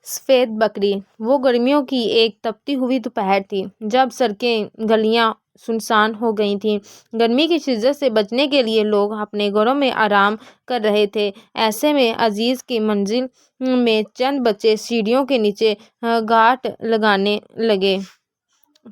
سفید بکری۔ وہ گرمیوں کی ایک تپتی ہوئی دوپہر تھی جب سڑکیں گلیاں سنسان ہو گئی تھیں۔ گرمی کی شدت سے بچنے کے لیے لوگ اپنے گھروں میں آرام کر رہے تھے۔ ایسے میں عزیز کی منزل میں چند بچے سیڑھیوں کے نیچے گھاٹ لگانے لگے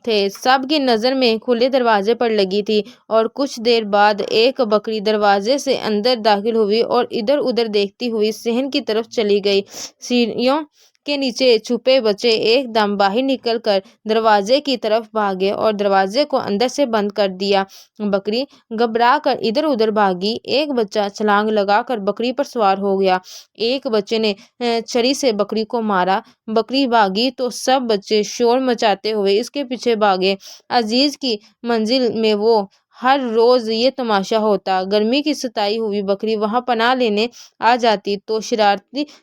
تھے۔ سب کی نظر میں کھلے دروازے پر لگی تھی اور کچھ دیر بعد ایک بکری دروازے سے اندر داخل ہوئی اور ادھر ادھر دیکھتی ہوئی صحن کی طرف چلی گئی۔ سیڑھیوں کے نیچے چھپے بچے ایک دم باہر نکل کر دروازے کی طرف بھاگے اور دروازے کو اندر سے بند کر دیا۔ بکری گھبرا کر ادھر ادھر بھاگی۔ ایک بچہ چھلانگ لگا کر بکری پر سوار ہو گیا۔ ایک بچے نے چھری سے بکری کو مارا۔ بکری بھاگی تو سب بچے شور مچاتے ہوئے اس کے پیچھے بھاگے۔ عزیز کی منزل میں وہ ہر روز یہ تماشا ہوتا۔ گرمی کی ستائی ہوئی بکری وہاں پناہ لینے آ جاتی تو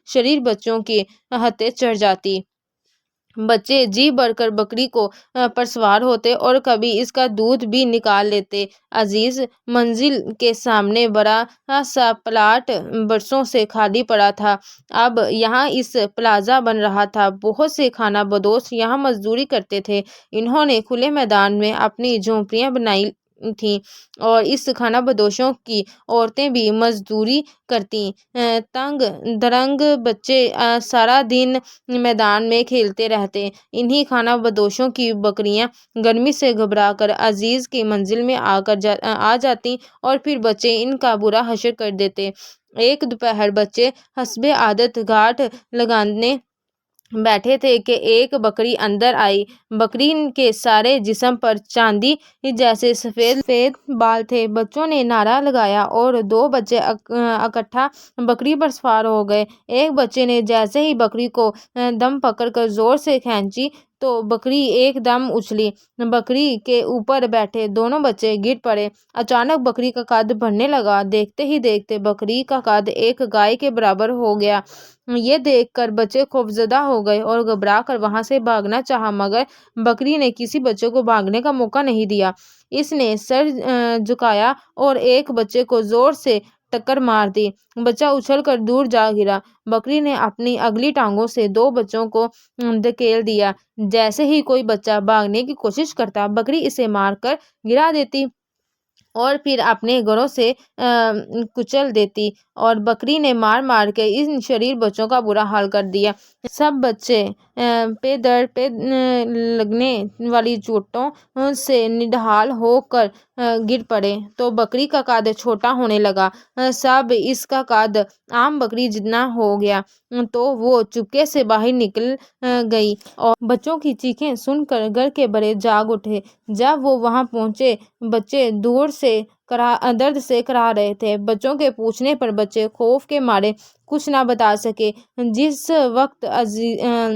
شریر بچوں کی ہتھے چڑھ جاتی۔ بچے جی بھر کر بکری پر سوار ہوتے اور کبھی اس کا دودھ بھی نکال لیتے۔ عزیز منزل کے سامنے بڑا سا پلاٹ برسوں سے خالی پڑا تھا۔ اب یہاں ایک پلازہ بن رہا تھا۔ بہت سے خانہ بدوش یہاں مزدوری کرتے تھے۔ انہوں نے کھلے میدان میں اپنی جھونپڑیاں بنائی تھیں اور اس خانہ بدوشوں کی عورتیں بھی مزدوری کرتیں۔ تنگ درنگ بچے سارا دن میدان میں کھیلتے رہتے۔ انہی خانہ بدوشوں کی بکریاں گرمی سے گھبرا کر عزیز کی منزل میں آ جاتیں اور پھر بچے ان کا برا حشر کر دیتے۔ ایک دوپہر بچے حسب عادت گھاٹ لگانے بیٹھے تھے کہ ایک بکری اندر آئی۔ بکری کے سارے جسم پر چاندی جیسے سفید سفید بال تھے۔ بچوں نے نعرہ لگایا اور دو بچے اکٹھا بکری پر سوار ہو گئے۔ ایک بچے نے جیسے ہی بکری کو دم پکڑ کر زور سے کھینچی تو بکری ایک دم اچھلی۔ بکری کے اوپر بیٹھے دونوں بچے گر پڑے۔ اچانک بکری کا قد بڑھنے لگا۔ دیکھتے ہی دیکھتے بکری کا قد ایک گائے کے برابر ہو گیا۔ یہ دیکھ کر بچے خوفزدہ ہو گئے اور گھبرا کر وہاں سے بھاگنا چاہا مگر بکری نے کسی بچے کو بھاگنے کا موقع نہیں دیا۔ اس نے سر جھکایا اور ایک بچے کو زور سے ٹکر مار دی۔ بچہ اچھل کر دور جا گرا۔ بکری نے اپنی اگلی ٹانگوں سے دو بچوں کو دھکیل دیا۔ جیسے ہی کوئی بچہ بھاگنے کی کوشش کرتا بکری اسے مار کر گرا دیتی اور پھر اپنے گھروں سے کچل دیتی اور بکری نے مار مار کے ان شریر بچوں کا برا حال کر دیا۔ سب بچے پہ دھڑ پہ لگنے والی چوٹوں سے نڈھال ہو کر گر پڑے تو بکری کا قد چھوٹا ہونے لگا۔ جب اس کا قد عام بکری جتنا ہو گیا تو وہ چپکے سے باہر نکل گئی اور بچوں کی چیخیں سن کر گھر کے بڑے جاگ اٹھے۔ جب وہ وہاں پہنچے بچے دور سے درد سے کراہ رہے تھے۔ بچوں کے پوچھنے پر بچے خوف کے مارے کچھ نہ بتا سکے۔ جس وقت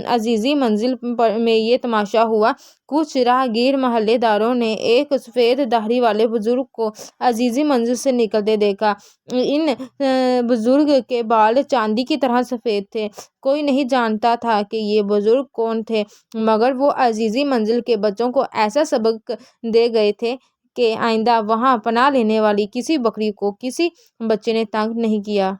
عزیزی منزل میں یہ تماشا ہوا کچھ راہ گیر محلے داروں نے ایک سفید داڑھی والے بزرگ کو عزیزی منزل سے نکلتے دیکھا۔ ان بزرگ کے بال چاندی کی طرح سفید تھے۔ کوئی نہیں جانتا تھا کہ یہ بزرگ کون تھے مگر وہ عزیزی منزل کے بچوں کو ایسا سبق دے گئے تھے کہ آئندہ وہاں پناہ لینے والی کسی بکری کو کسی بچے نے تنگ نہیں کیا۔